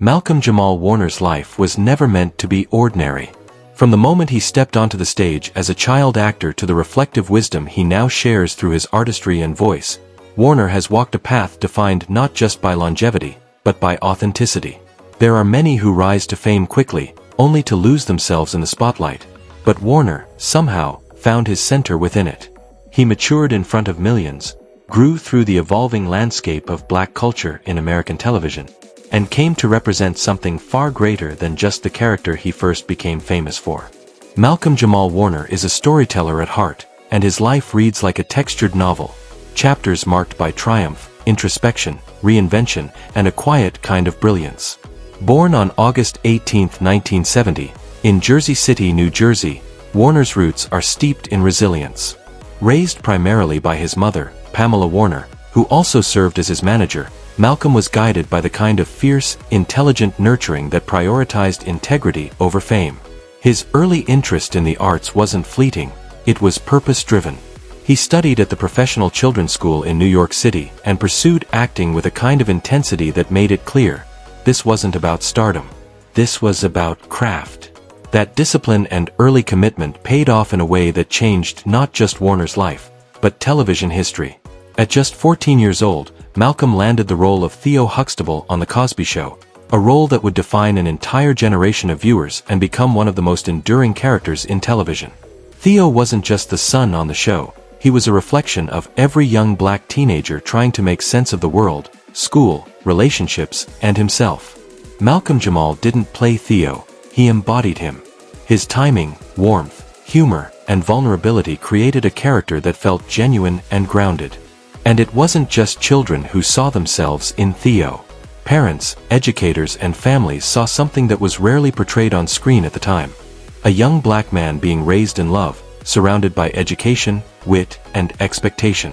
Malcolm-Jamal Warner's life was never meant to be ordinary. From the moment he stepped onto the stage as a child actor to the reflective wisdom he now shares through his artistry and voice, Warner has walked a path defined not just by longevity, but by authenticity. There are many who rise to fame quickly, only to lose themselves in the spotlight. But Warner, somehow, found his center within it. He matured in front of millions, grew through the evolving landscape of black culture in American television, and came to represent something far greater than just the character he first became famous for. Malcolm-Jamal Warner is a storyteller at heart, and his life reads like a textured novel, chapters marked by triumph, introspection, reinvention, and a quiet kind of brilliance. Born on August 18, 1970, in Jersey City, New Jersey, Warner's roots are steeped in resilience. Raised primarily by his mother, Pamela Warner, who also served as his manager, Malcolm was guided by the kind of fierce, intelligent nurturing that prioritized integrity over fame. His early interest in the arts wasn't fleeting, it was purpose-driven. He studied at the Professional Children's School in New York City and pursued acting with a kind of intensity that made it clear, this wasn't about stardom. This was about craft. That discipline and early commitment paid off in a way that changed not just Warner's life, but television history. At just 14 years old, Malcolm landed the role of Theo Huxtable on The Cosby Show, a role that would define an entire generation of viewers and become one of the most enduring characters in television. Theo wasn't just the son on the show, he was a reflection of every young black teenager trying to make sense of the world, school, relationships, and himself. Malcolm-Jamal didn't play Theo, he embodied him. His timing, warmth, humor, and vulnerability created a character that felt genuine and grounded. And it wasn't just children who saw themselves in Theo. Parents, educators, and families saw something that was rarely portrayed on screen at the time. A young black man being raised in love, surrounded by education, wit, and expectation.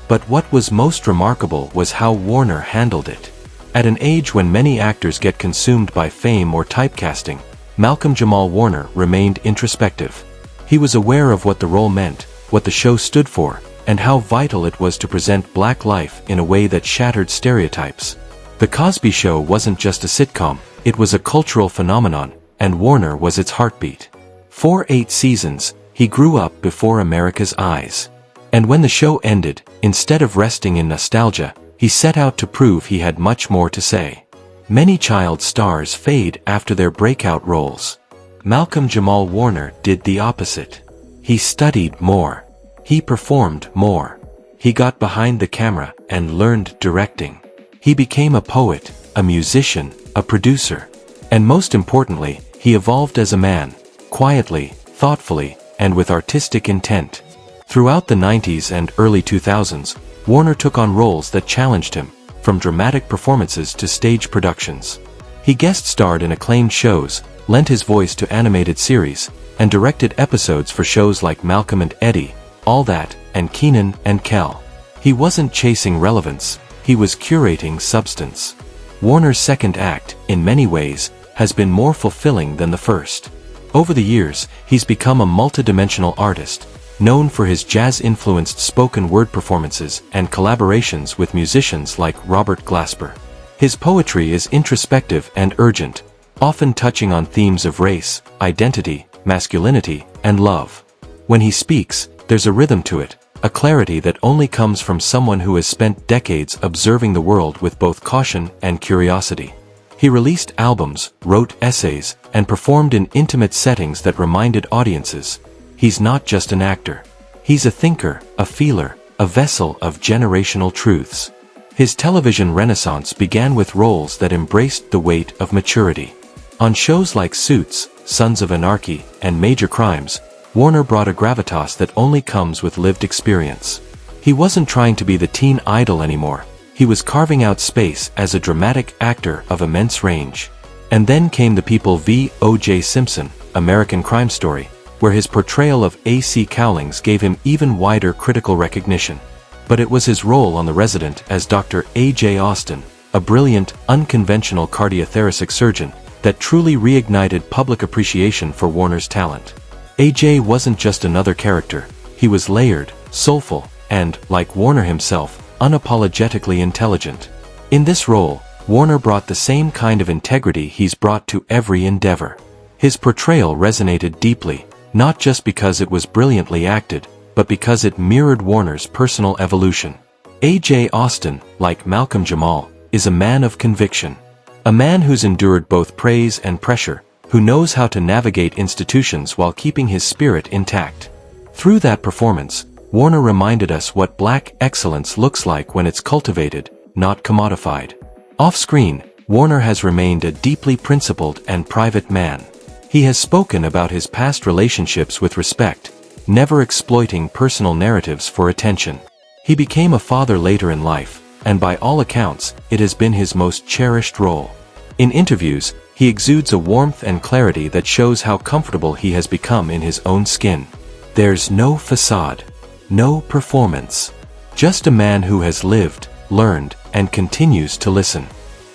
But what was most remarkable was how Warner handled it. At an age when many actors get consumed by fame or typecasting, Malcolm-Jamal Warner remained introspective. He was aware of what the role meant, what the show stood for, and how vital it was to present black life in a way that shattered stereotypes. The Cosby Show wasn't just a sitcom, it was a cultural phenomenon, and Warner was its heartbeat. For 8 seasons, he grew up before America's eyes. And when the show ended, instead of resting in nostalgia, he set out to prove he had much more to say. Many child stars fade after their breakout roles. Malcolm-Jamal Warner did the opposite. He studied more. He performed more. He got behind the camera and learned directing. He became a poet, a musician, a producer. And most importantly, he evolved as a man, quietly, thoughtfully, and with artistic intent. Throughout the 90s and early 2000s, Warner took on roles that challenged him, from dramatic performances to stage productions. He guest-starred in acclaimed shows, lent his voice to animated series, and directed episodes for shows like Malcolm and Eddie, All That, and Kenan and Kel. He wasn't chasing relevance, he was curating substance. Warner's second act, in many ways, has been more fulfilling than the first. Over the years, he's become a multidimensional artist, known for his jazz-influenced spoken word performances and collaborations with musicians like Robert Glasper. His poetry is introspective and urgent, often touching on themes of race, identity, masculinity, and love. When he speaks, there's a rhythm to it, a clarity that only comes from someone who has spent decades observing the world with both caution and curiosity. He released albums, wrote essays, and performed in intimate settings that reminded audiences, he's not just an actor. He's a thinker, a feeler, a vessel of generational truths. His television renaissance began with roles that embraced the weight of maturity. On shows like Suits, Sons of Anarchy, and Major Crimes, Warner brought a gravitas that only comes with lived experience. He wasn't trying to be the teen idol anymore. He was carving out space as a dramatic actor of immense range. And then came The People v. O.J. Simpson, American Crime Story, where his portrayal of A.C. Cowlings gave him even wider critical recognition. But it was his role on The Resident as Dr. A.J. Austin, a brilliant, unconventional cardiothoracic surgeon, that truly reignited public appreciation for Warner's talent. A.J. wasn't just another character, he was layered, soulful, and, like Warner himself, unapologetically intelligent. In this role, Warner brought the same kind of integrity he's brought to every endeavor. His portrayal resonated deeply, not just because it was brilliantly acted, but because it mirrored Warner's personal evolution. A.J. Austen, like Malcolm-Jamal, is a man of conviction. A man who's endured both praise and pressure, who knows how to navigate institutions while keeping his spirit intact. Through that performance, Warner reminded us what black excellence looks like when it's cultivated, not commodified. Off-screen, Warner has remained a deeply principled and private man. He has spoken about his past relationships with respect, never exploiting personal narratives for attention. He became a father later in life, and by all accounts, it has been his most cherished role. In interviews, he exudes a warmth and clarity that shows how comfortable he has become in his own skin. There's no facade, no performance. Just a man who has lived, learned, and continues to listen.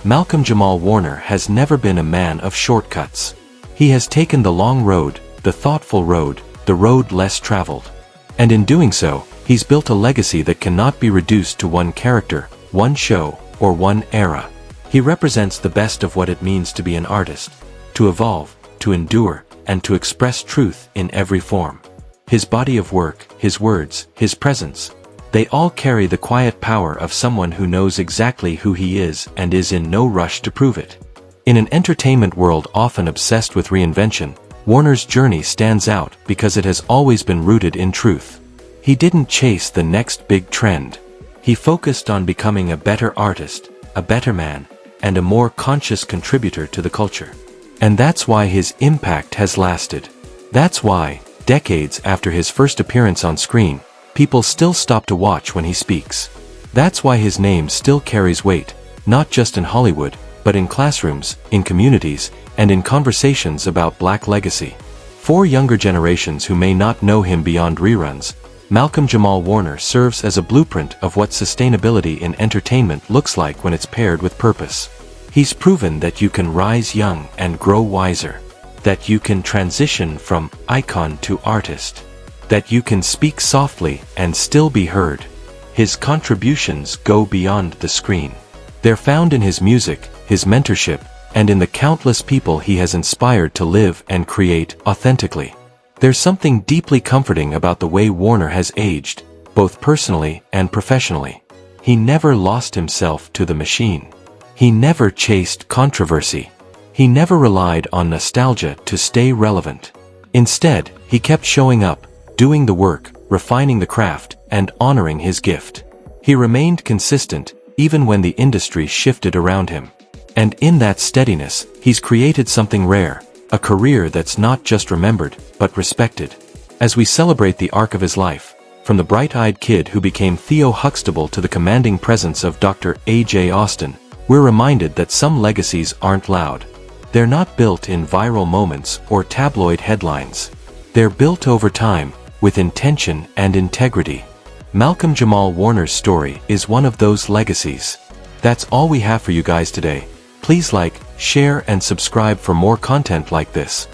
Malcolm-Jamal Warner has never been a man of shortcuts. He has taken the long road, the thoughtful road, the road less traveled. And in doing so, he's built a legacy that cannot be reduced to one character, one show, or one era. He represents the best of what it means to be an artist, to evolve, to endure, and to express truth in every form. His body of work, his words, his presence, they all carry the quiet power of someone who knows exactly who he is and is in no rush to prove it. In an entertainment world often obsessed with reinvention, Warner's journey stands out because it has always been rooted in truth. He didn't chase the next big trend. He focused on becoming a better artist, a better man, and a more conscious contributor to the culture. And that's why his impact has lasted. That's why, decades after his first appearance on screen, people still stop to watch when he speaks. That's why his name still carries weight, not just in Hollywood, but in classrooms, in communities, and in conversations about Black legacy. For younger generations who may not know him beyond reruns, Malcolm-Jamal Warner serves as a blueprint of what sustainability in entertainment looks like when it's paired with purpose. He's proven that you can rise young and grow wiser, that you can transition from icon to artist, that you can speak softly and still be heard. His contributions go beyond the screen. They're found in his music, his mentorship, and in the countless people he has inspired to live and create authentically. There's something deeply comforting about the way Warner has aged, both personally and professionally. He never lost himself to the machine. He never chased controversy. He never relied on nostalgia to stay relevant. Instead, he kept showing up, doing the work, refining the craft, and honoring his gift. He remained consistent, even when the industry shifted around him. And in that steadiness, he's created something rare, a career that's not just remembered, but respected. As we celebrate the arc of his life, from the bright-eyed kid who became Theo Huxtable to the commanding presence of Dr. A.J. Austen, we're reminded that some legacies aren't loud. They're not built in viral moments or tabloid headlines. They're built over time, with intention and integrity. Malcolm-Jamal Warner's story is one of those legacies. That's all we have for you guys today. Please like, share, and subscribe for more content like this.